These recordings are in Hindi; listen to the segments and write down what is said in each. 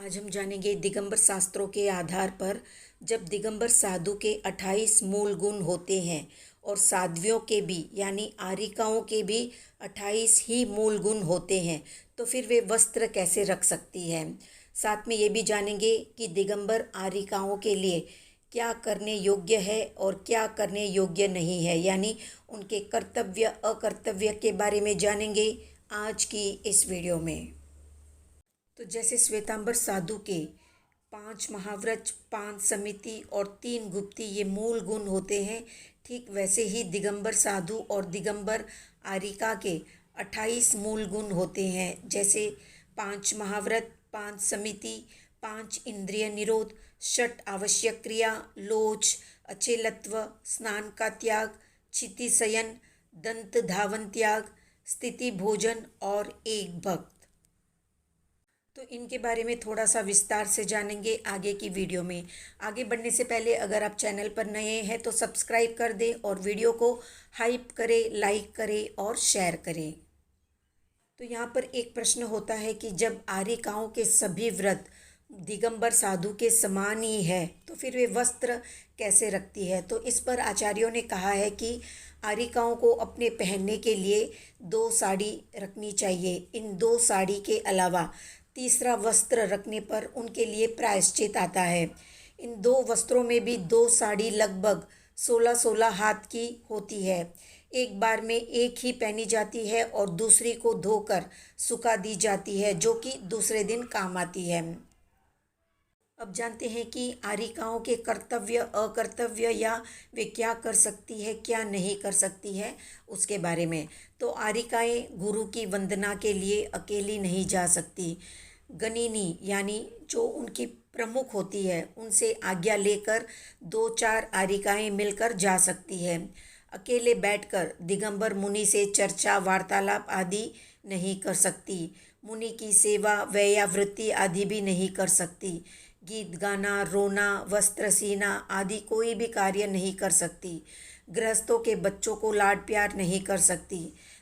आज हम जानेंगे दिगंबर शास्त्रों के आधार पर जब दिगंबर साधु के 28 मूल गुण होते हैं और साध्वियों के भी यानी आरिकाओं के भी 28 ही मूल गुण होते हैं तो फिर वे वस्त्र कैसे रख सकती है। साथ में ये भी जानेंगे कि दिगंबर आरिकाओं के लिए क्या करने योग्य है और क्या करने योग्य नहीं है, यानी उनके कर्तव्य अकर्तव्य के बारे में जानेंगे आज की इस वीडियो में। तो जैसे श्वेतांबर साधु के 5 महाव्रत, 5 समिति और 3 गुप्ती ये मूल गुण होते हैं, ठीक वैसे ही दिगंबर साधु और दिगंबर आरिका के 28 मूल गुण होते हैं। जैसे 5 महाव्रत, 5 समिति, 5 इंद्रिय निरोध, 6 आवश्यक क्रिया, लोच, अचेलत्व, स्नान का त्याग, क्षिति शयन, दंत धावन त्याग, स्थिति भोजन और एक भक्त। तो इनके बारे में थोड़ा सा विस्तार से जानेंगे आगे की वीडियो में। आगे बढ़ने से पहले अगर आप चैनल पर नए हैं तो सब्सक्राइब कर दें और वीडियो को हाइप करें, लाइक करें और शेयर करें। तो यहाँ पर एक प्रश्न होता है कि जब आरिकाओं के सभी व्रत दिगंबर साधु के समान ही है तो फिर वे वस्त्र कैसे रखती है। तो इस पर आचार्यों ने कहा है कि आरिकाओं को अपने पहनने के लिए 2 साड़ी रखनी चाहिए। इन 2 साड़ी के अलावा तीसरा वस्त्र रखने पर उनके लिए प्रायश्चित आता है। इन 2 वस्त्रों में भी 2 साड़ी लगभग 16-16 हाथ की होती है। एक बार में एक ही पहनी जाती है और दूसरी को धोकर सुखा दी जाती है, जो कि दूसरे दिन काम आती है। अब जानते हैं कि आरिकाओं के कर्तव्य अकर्तव्य या वे क्या कर सकती है क्या नहीं कर सकती है उसके बारे में। तो आरिकाएं गुरु की वंदना के लिए अकेली नहीं जा सकती। गनिनी यानी जो उनकी प्रमुख होती है उनसे आज्ञा लेकर 2-4 आरिकाएं मिलकर जा सकती है। अकेले बैठकर दिगंबर मुनि से चर्चा वार्तालाप आदि नहीं कर सकती। मुनि की सेवा वैयावृत्ति आदि भी नहीं कर सकती। गीत गाना, रोना, वस्त्र सीना आदि कोई भी कार्य नहीं कर सकती। गृहस्थों के बच्चों को लाड प्यार नहीं कर सकती।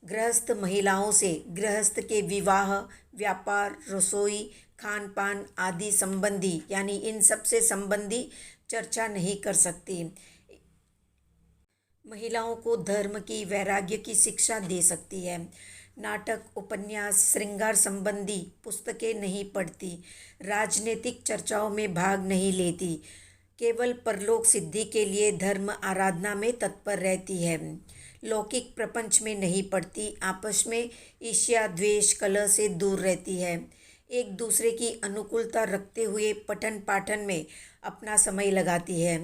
गृहस्थ महिलाओं से गृहस्थ के विवाह, व्यापार, रसोई, खान पान आदि संबंधी यानी इन सब से संबंधी चर्चा नहीं कर सकती। महिलाओं को धर्म की, वैराग्य की शिक्षा दे सकती है। नाटक, उपन्यास, श्रृंगार संबंधी पुस्तकें नहीं पढ़ती। राजनीतिक चर्चाओं में भाग नहीं लेती। केवल परलोक सिद्धि के लिए धर्म आराधना में तत्पर रहती है। लौकिक प्रपंच में नहीं पड़ती। आपस में ईर्ष्या, द्वेष, कलह से दूर रहती है। एक दूसरे की अनुकूलता रखते हुए पठन पाठन में अपना समय लगाती है।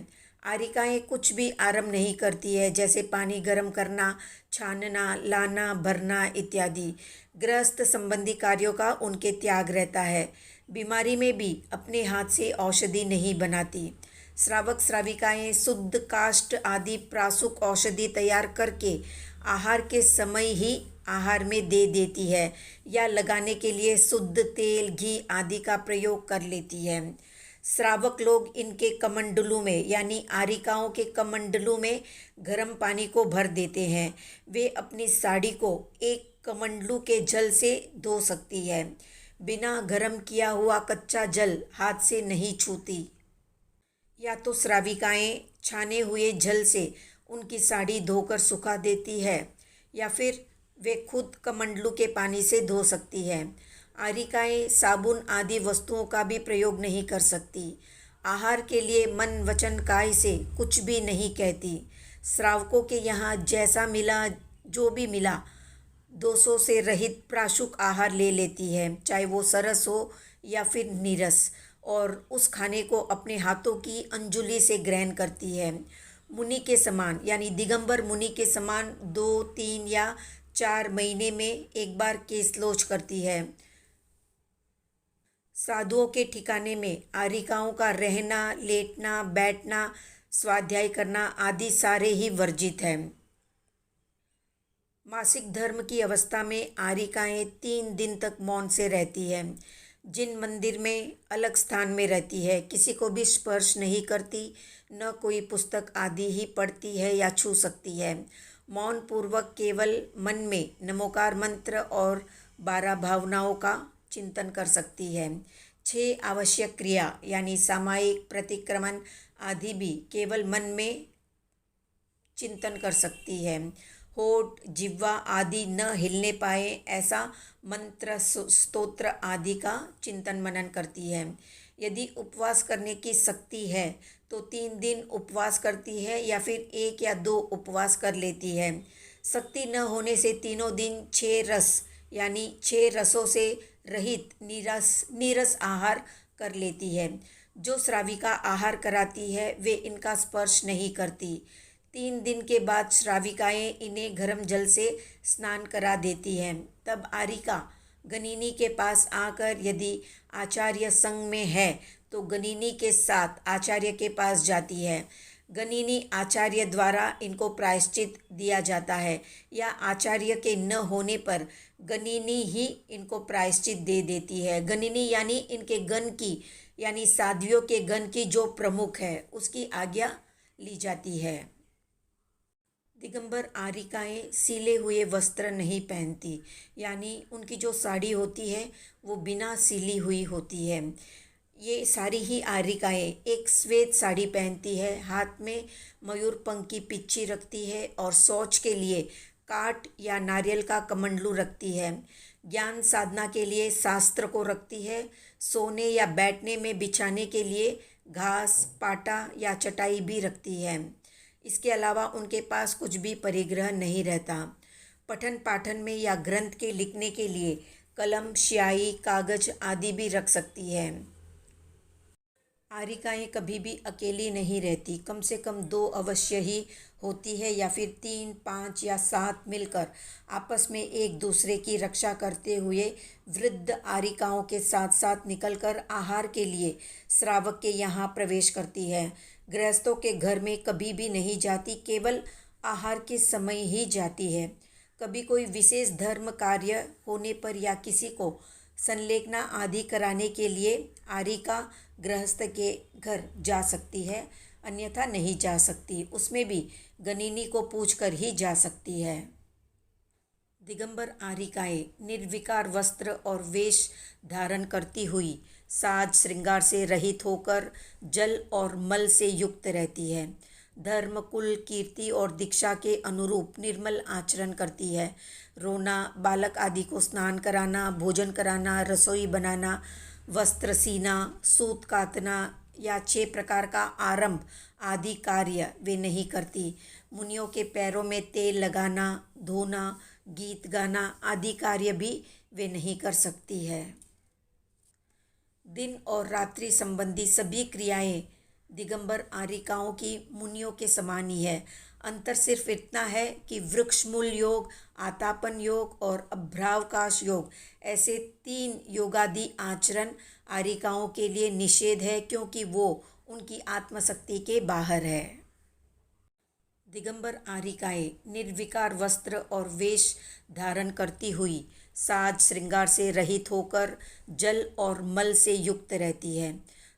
आरिकाएं कुछ भी आरंभ नहीं करती है, जैसे पानी गर्म करना, छानना, लाना, भरना इत्यादि। गृहस्थ संबंधी कार्यों का उनके त्याग रहता है। बीमारी में भी अपने हाथ से औषधि नहीं बनाती। श्रावक श्राविकाएं शुद्ध काष्ठ आदि प्रासुक औषधि तैयार करके आहार के समय ही आहार में दे देती है या लगाने के लिए शुद्ध तेल, घी आदि का प्रयोग कर लेती है। श्रावक लोग इनके कमंडलू में यानी आरिकाओं के कमंडलू में गर्म पानी को भर देते हैं। वे अपनी साड़ी को एक कमंडलू के जल से धो सकती है। बिना गर्म किया हुआ कच्चा जल हाथ से नहीं छूती। या तो श्राविकाएं छाने हुए जल से उनकी साड़ी धोकर सुखा देती है या फिर वे खुद कमंडलू के पानी से धो सकती है। आरिकाएं साबुन आदि वस्तुओं का भी प्रयोग नहीं कर सकती। आहार के लिए मन वचन काय से कुछ भी नहीं कहती। श्रावकों के यहाँ जैसा मिला, जो भी मिला, दोषों से रहित प्राशुक आहार ले लेती है, चाहे वो सरस हो या फिर नीरस, और उस खाने को अपने हाथों की अंजुलि से ग्रहण करती है। मुनि के समान यानी दिगंबर मुनि के समान 2, 3 या 4 महीने में एक बार केसलोच करती है। साधुओं के ठिकाने में आरिकाओं का रहना, लेटना, बैठना, स्वाध्याय करना आदि सारे ही वर्जित है। मासिक धर्म की अवस्था में आरिकाएं 3 दिन तक मौन से रहती है। जिन मंदिर में अलग स्थान में रहती है, किसी को भी स्पर्श नहीं करती, न कोई पुस्तक आदि ही पढ़ती है या छू सकती है। मौन पूर्वक केवल मन में नमोकार मंत्र और 12 भावनाओं का चिंतन कर सकती है। 6 आवश्यक क्रिया यानी सामायिक, प्रतिक्रमण आदि भी केवल मन में चिंतन कर सकती है। होठ, जिह्वा आदि न हिलने पाए ऐसा मंत्र, स्तोत्र आदि का चिंतन मनन करती है। यदि उपवास करने की शक्ति है तो 3 दिन उपवास करती है या फिर 1 या 2 उपवास कर लेती है। शक्ति न होने से तीनों दिन 6 रस यानी 6 रसों से रहित नीरस आहार कर लेती है। जो श्राविका आहार कराती है वे इनका स्पर्श नहीं करती। 3 दिन के बाद श्राविकाएँ इन्हें गर्म जल से स्नान करा देती हैं। तब आरिका गनिनी के पास आकर यदि आचार्य संग में है तो गनिनी के साथ आचार्य के पास जाती है। गनिनी आचार्य द्वारा इनको प्रायश्चित दिया जाता है या आचार्य के न होने पर गनिनी ही इनको प्रायश्चित दे देती है। गनिनी यानी इनके गण की यानी साध्वियों के गण की जो प्रमुख है उसकी आज्ञा ली जाती है। दिगंबर आरिकाएँ सिले हुए वस्त्र नहीं पहनती यानी उनकी जो साड़ी होती है वो बिना सिली हुई होती है। ये सारी ही आरिकाएँ एक श्वेत साड़ी पहनती है, हाथ में मयूर पंख की पिच्ची रखती है और शौच के लिए काठ या नारियल का कमंडलू रखती है। ज्ञान साधना के लिए शास्त्र को रखती है। सोने या बैठने में बिछाने के लिए घास, पाटा या चटाई भी रखती है। इसके अलावा उनके पास कुछ भी परिग्रह नहीं रहता। पठन पाठन में या ग्रंथ के लिखने के लिए कलम, स्याही, कागज आदि भी रख सकती है। आरिकाएँ कभी भी अकेली नहीं रहती, कम से कम 2 अवश्य ही होती है या फिर 3, 5 या 7 मिलकर आपस में एक दूसरे की रक्षा करते हुए वृद्ध आरिकाओं के साथ साथ निकलकर आहार के लिए श्रावक के यहाँ प्रवेश करती है। गृहस्थों के घर में कभी भी नहीं जाती, केवल आहार के समय ही जाती है। कभी कोई विशेष धर्म कार्य होने पर या किसी को संलेखना आदि कराने के लिए आरिका गृहस्थ के घर जा सकती है, अन्यथा नहीं जा सकती। उसमें भी गनिनी को पूछकर ही जा सकती है। दिगंबर आरिकाएँ निर्विकार वस्त्र और वेश धारण करती हुई साज श्रृंगार से रहित होकर जल और मल से युक्त रहती है। धर्म, कुल, कीर्ति और दीक्षा के अनुरूप निर्मल आचरण करती है। रोना, बालक आदि को स्नान कराना, भोजन कराना, रसोई बनाना, वस्त्र सीना, सूत कातना या 6 प्रकार का आरंभ आदि कार्य वे नहीं करती। मुनियों के पैरों में तेल लगाना, धोना, गीत गाना आदि कार्य भी वे नहीं कर सकती है। दिन और रात्रि संबंधी सभी क्रियाएं दिगंबर आरिकाओं की मुनियों के समान ही है। अंतर सिर्फ इतना है कि वृक्षमूल योग, आतापन योग और अभ्रावकाश योग ऐसे 3 योगादि आचरण आरिकाओं के लिए निषेध है, क्योंकि वो उनकी आत्मशक्ति के बाहर है। दिगंबर आरिकाएँ निर्विकार वस्त्र और वेश धारण करती हुई साज श्रृंगार से रहित होकर जल और मल से युक्त रहती है।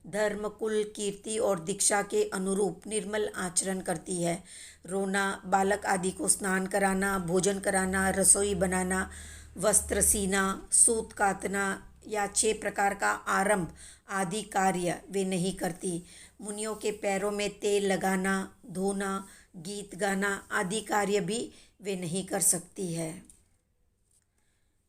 धर्म, कुल, कीर्ति और दीक्षा के अनुरूप निर्मल आचरण करती है। रोना, बालक आदि को स्नान कराना, भोजन कराना, रसोई बनाना, वस्त्र सीना, सूत कातना या 6 प्रकार का आरंभ आदि कार्य वे नहीं करती। मुनियों के पैरों में तेल लगाना, धोना, गीत गाना आदि कार्य भी वे नहीं कर सकती है।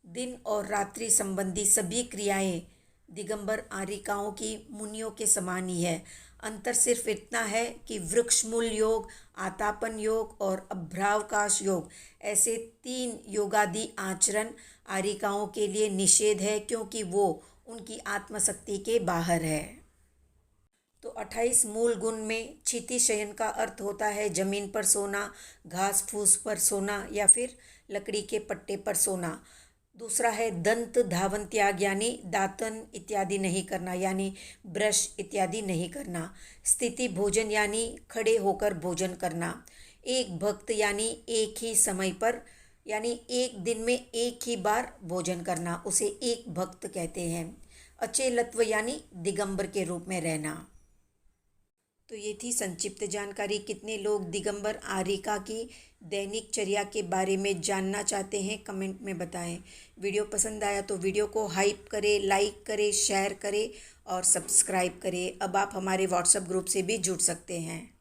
दिन और रात्रि संबंधी सभी क्रियाएं दिगंबर आरिकाओं की मुनियों के समान ही है। अंतर सिर्फ इतना है कि वृक्षमूल योग, आतापन योग और अभ्रावकाश योग ऐसे 3 योगादि आचरण आरिकाओं के लिए निषेध है, क्योंकि वो उनकी आत्मशक्ति के बाहर है। तो 28 मूल गुण में क्षिति शयन का अर्थ होता है जमीन पर सोना, घास फूस पर सोना या फिर लकड़ी के पट्टे पर सोना। दूसरा है दंत धावन त्याग यानी दातन इत्यादि नहीं करना, यानी ब्रश इत्यादि नहीं करना। स्थिति भोजन यानी खड़े होकर भोजन करना। एक भक्त यानी एक ही समय पर यानी एक दिन में एक ही बार भोजन करना, उसे एक भक्त कहते हैं। अचेलत्व यानी दिगंबर के रूप में रहना। तो ये थी संक्षिप्त जानकारी। कितने लोग दिगंबर आरिका की दैनिक चर्या के बारे में जानना चाहते हैं, कमेंट में बताएं। वीडियो पसंद आया तो वीडियो को हाइप करें, लाइक करें, शेयर करें और सब्सक्राइब करें। अब आप हमारे व्हाट्सएप ग्रुप से भी जुड़ सकते हैं।